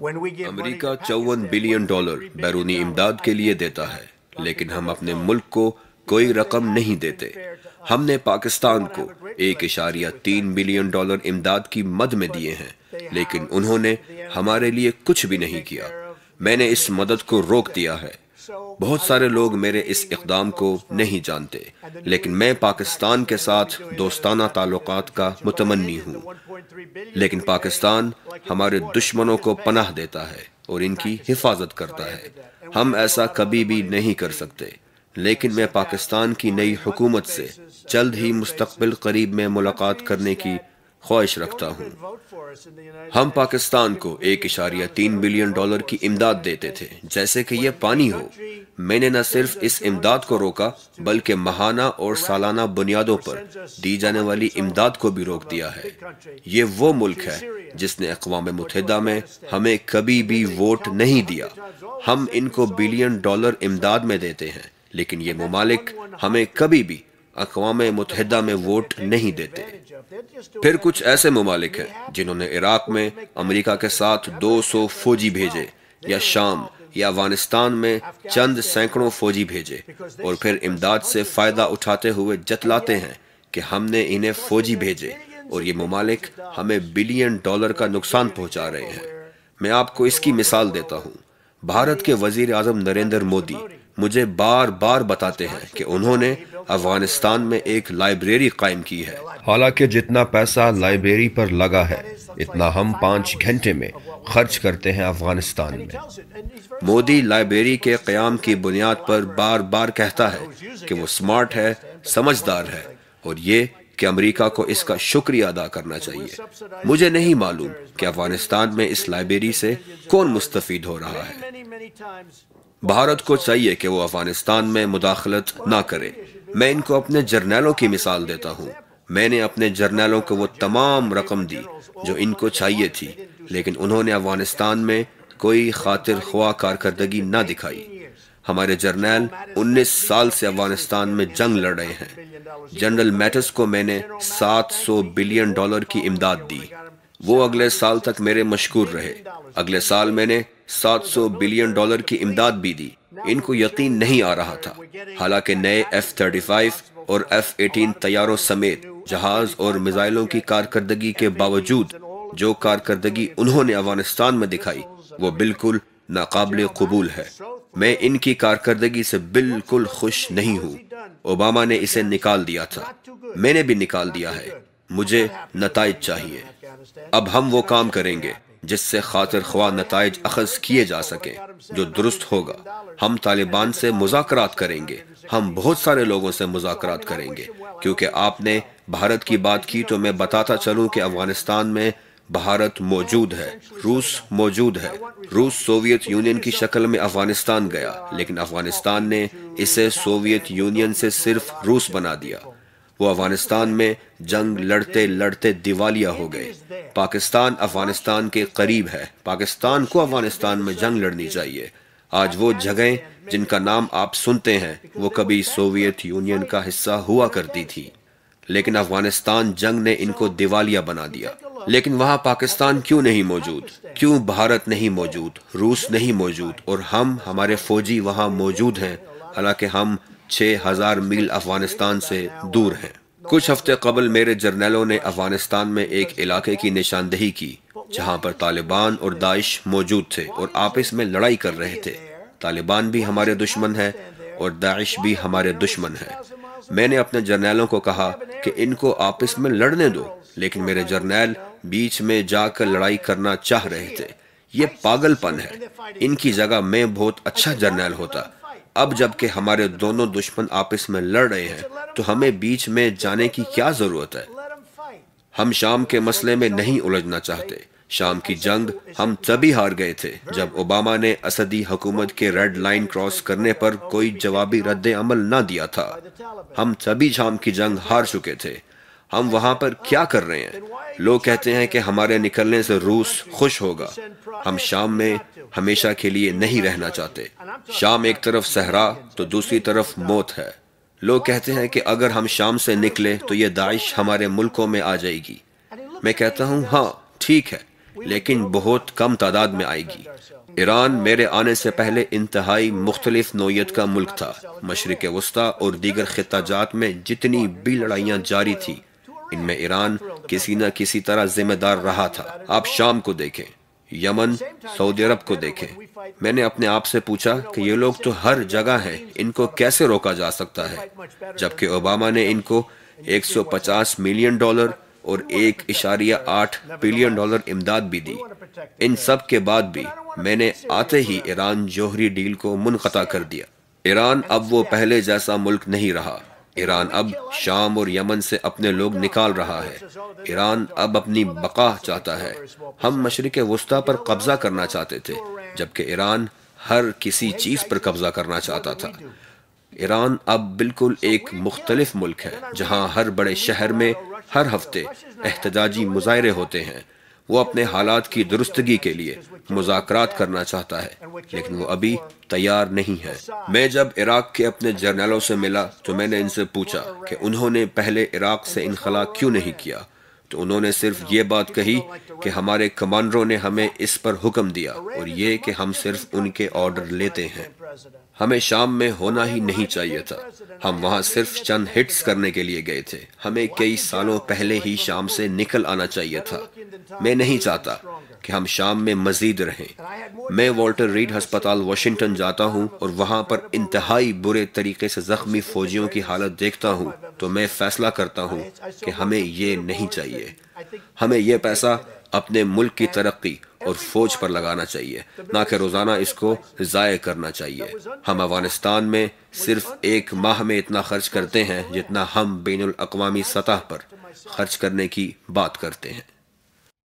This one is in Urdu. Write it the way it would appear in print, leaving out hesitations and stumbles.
امریکہ 54 بلین ڈالر بیرونی امداد کے لیے دیتا ہے، لیکن ہم اپنے ملک کو کوئی رقم نہیں دیتے۔ ہم نے پاکستان کو 1.3 بلین ڈالر امداد کی مد میں دیے ہیں، لیکن انہوں نے ہمارے لیے کچھ بھی نہیں کیا۔ میں نے اس مدد کو روک دیا ہے۔ بہت سارے لوگ میرے اس اقدام کو نہیں جانتے، لیکن میں پاکستان کے ساتھ دوستانہ تعلقات کا متمنی ہوں۔ لیکن پاکستان ہمارے دشمنوں کو پناہ دیتا ہے اور ان کی حفاظت کرتا ہے۔ ہم ایسا کبھی بھی نہیں کر سکتے، لیکن میں پاکستان کی نئی حکومت سے جلد ہی مستقبل قریب میں ملاقات کرنے کی خواہش رکھتا ہوں۔ ہم پاکستان کو 1.3 بلین ڈالر کی امداد دیتے تھے جیسے کہ یہ پانی ہو۔ میں نے نہ صرف اس امداد کو روکا بلکہ ماہانہ اور سالانہ بنیادوں پر دی جانے والی امداد کو بھی روک دیا ہے۔ یہ وہ ملک ہے جس نے اقوام متحدہ میں ہمیں کبھی بھی ووٹ نہیں دیا۔ ہم ان کو بلین ڈالر امداد میں دیتے ہیں، لیکن یہ ممالک ہمیں کبھی بھی اقوام متحدہ میں ووٹ نہیں دیتے۔ پھر کچھ ایسے ممالک ہیں جنہوں نے عراق میں امریکہ کے ساتھ 200 فوجی بھیجے، یا شام یا افغانستان میں چند سینکڑوں فوجی بھیجے، اور پھر امداد سے فائدہ اٹھاتے ہوئے جتلاتے ہیں کہ ہم نے انہیں فوجی بھیجے، اور یہ ممالک ہمیں بلین ڈالر کا نقصان پہنچا رہے ہیں۔ میں آپ کو اس کی مثال دیتا ہوں۔ بھارت کے وزیر اعظم نریندر مودی مجھے بار بار بتاتے ہیں کہ انہوں نے افغانستان میں ایک لائبریری قائم کی ہے، حالانکہ جتنا پیسہ لائبریری پر لگا ہے اتنا ہم 5 گھنٹے میں خرچ کرتے ہیں افغانستان میں۔ مودی لائبریری کے قیام کی بنیاد پر بار بار کہتا ہے کہ وہ سمارٹ ہے، سمجھدار ہے، اور یہ کہ امریکہ کو اس کا شکریہ ادا کرنا چاہیے۔ مجھے نہیں معلوم کہ افغانستان میں اس لائبریری سے کون مستفید ہو رہا ہے۔ بھارت کو چاہیے کہ وہ افغانستان میں مداخلت نہ کرے۔ میں ان کو اپنے جرنیلوں کی مثال دیتا ہوں۔ میں نے اپنے جرنیلوں کو وہ تمام رقم دی جو ان کو چاہیے تھی، لیکن انہوں نے افغانستان میں کوئی خاطر خواہ کارکردگی نہ دکھائی۔ ہمارے جرنیل 19 سال سے افغانستان میں جنگ لڑ رہے ہیں۔ جنرل میٹس کو میں نے 700 بلین ڈالر کی امداد دی۔ وہ اگلے سال تک میرے مشکور رہے۔ اگلے سال میں نے 700 بلین ڈالر کی امداد بھی دی۔ ان کو یقین نہیں آ رہا تھا، حالانکہ نئے F-35 اور F-18 طیاروں سمیت جہاز اور میزائلوں کی کارکردگی کے باوجود جو کارکردگی انہوں نے افغانستان میں دکھائی وہ بالکل ناقابل قبول ہے۔ میں ان کی کارکردگی سے بالکل خوش نہیں ہوں۔ اوباما نے اسے نکال دیا تھا، میں نے بھی نکال دیا ہے۔ مجھے نتائج چاہیے۔ اب ہم وہ کام کریں گے جس سے خاطر خواہ نتائج اخذ کیے جا سکیں، جو درست ہوگا۔ ہم طالبان سے مذاکرات کریں گے۔ ہم بہت سارے لوگوں سے مذاکرات کریں گے۔ کیونکہ آپ نے بھارت کی بات کی تو میں بتاتا چلوں کہ افغانستان میں بھارت موجود ہے، روس موجود ہے۔ روس سوویت یونین کی شکل میں افغانستان گیا، لیکن افغانستان نے اسے سوویت یونین سے صرف روس بنا دیا۔ وہ افغانستان میں جنگ لڑتے لڑتے دیوالیہ ہو گئے۔ پاکستان افغانستان کے قریب ہے۔ پاکستان کو افغانستان میں جنگ لڑنی چاہیے۔ آج وہ جگہیں جن کا نام آپ سنتے ہیں وہ کبھی سوویت یونین کا حصہ ہوا کرتی تھی، لیکن افغانستان جنگ نے ان کو دیوالیہ بنا دیا۔ لیکن وہاں پاکستان کیوں نہیں موجود؟ کیوں بھارت نہیں موجود، روس نہیں موجود، اور ہمارے فوجی وہاں موجود ہیں، حالانکہ ہم 6000 میل افغانستان سے دور ہیں۔ کچھ ہفتے قبل میرے جرنیلوں نے افغانستان میں ایک علاقے کی نشاندہی کی جہاں پر طالبان اور داعش موجود تھے اور آپس میں لڑائی کر رہے تھے۔ طالبان بھی ہمارے دشمن ہے اور داعش بھی ہمارے دشمن ہے۔ میں نے اپنے جرنیلوں کو کہا کہ ان کو آپس میں لڑنے دو، لیکن میرے جرنیل بیچ میں جا کر لڑائی کرنا چاہ رہے تھے۔ یہ پاگل پن ہے۔ ان کی جگہ میں بہت اچھا جرنیل ہوتا۔ اب جب کہ ہمارے دونوں دشمن آپس میں لڑ رہے ہیں تو ہمیں بیچ میں جانے کی کیا ضرورت ہے؟ ہم شام کے مسئلے میں نہیں الجھنا چاہتے۔ شام کی جنگ ہم تبھی ہار گئے تھے جب اوباما نے اسدی حکومت کے ریڈ لائن کراس کرنے پر کوئی جوابی رد عمل نہ دیا تھا۔ ہم تبھی شام کی جنگ ہار چکے تھے۔ ہم وہاں پر کیا کر رہے ہیں؟ لوگ کہتے ہیں کہ ہمارے نکلنے سے روس خوش ہوگا۔ ہم شام میں ہمیشہ کے لیے نہیں رہنا چاہتے۔ شام ایک طرف صحرا تو دوسری طرف موت ہے۔ لوگ کہتے ہیں کہ اگر ہم شام سے نکلے تو یہ داعش ہمارے ملکوں میں آ جائے گی۔ میں کہتا ہوں ہاں ٹھیک ہے، لیکن بہت کم تعداد میں آئے گی۔ ایران میرے آنے سے پہلے انتہائی مختلف نوعیت کا ملک تھا۔ مشرق وسطیٰ اور دیگر خطہ جات میں جتنی بھی لڑائیاں جاری تھی، ان میں ایران کسی نہ کسی طرح ذمہ دار رہا تھا۔ آپ شام کو دیکھیں، یمن، سعودی عرب کو دیکھیں۔ میں نے اپنے آپ سے پوچھا کہ یہ لوگ تو ہر جگہ ہیں، ان کو کیسے روکا جا سکتا ہے؟ جبکہ اوباما نے ان کو $150 ملین اور $1.8 بلین امداد بھی دی۔ ان سب کے بعد بھی میں نے آتے ہی ایران جوہری ڈیل کو منقطع کر دیا۔ ایران اب وہ پہلے جیسا ملک نہیں رہا۔ ایران اب شام اور یمن سے اپنے لوگ نکال رہا ہے۔ ایران اب اپنی بقا چاہتا ہے۔ ہم مشرق وسطیٰ پر قبضہ کرنا چاہتے تھے، جبکہ ایران ہر کسی چیز پر قبضہ کرنا چاہتا تھا۔ ایران اب بالکل ایک مختلف ملک ہے، جہاں ہر بڑے شہر میں ہر ہفتے احتجاجی مظاہرے ہوتے ہیں۔ وہ اپنے حالات کی درستگی کے لیے مذاکرات کرنا چاہتا ہے، لیکن وہ ابھی تیار نہیں ہے۔ میں جب عراق کے اپنے جرنیلوں سے ملا تو میں نے ان سے پوچھا کہ انہوں نے پہلے عراق سے انخلا کیوں نہیں کیا، تو انہوں نے صرف یہ بات کہی کہ ہمارے کمانڈروں نے ہمیں اس پر حکم دیا، اور یہ کہ ہم صرف ان کے آرڈر لیتے ہیں۔ ہمیں شام میں ہونا ہی نہیں چاہیے تھا۔ ہم وہاں صرف چند ہٹس کرنے کے لیے گئے تھے۔ ہمیں کئی سالوں پہلے ہی شام سے نکل آنا چاہیے تھا۔ میں نہیں چاہتا کہ ہم شام میں مزید رہیں۔ میں والٹر ریڈ ہسپتال واشنگٹن جاتا ہوں اور وہاں پر انتہائی برے طریقے سے زخمی فوجیوں کی حالت دیکھتا ہوں تو میں فیصلہ کرتا ہوں کہ ہمیں یہ نہیں چاہیے۔ ہمیں یہ پیسہ اپنے ملک کی ترقی اور فوج پر لگانا چاہیے، نہ کہ روزانہ اس کو ضائع کرنا چاہیے۔ ہم افغانستان میں صرف ایک ماہ میں اتنا خرچ کرتے ہیں جتنا ہم بین الاقوامی سطح پر خرچ کرنے کی بات کرتے ہیں۔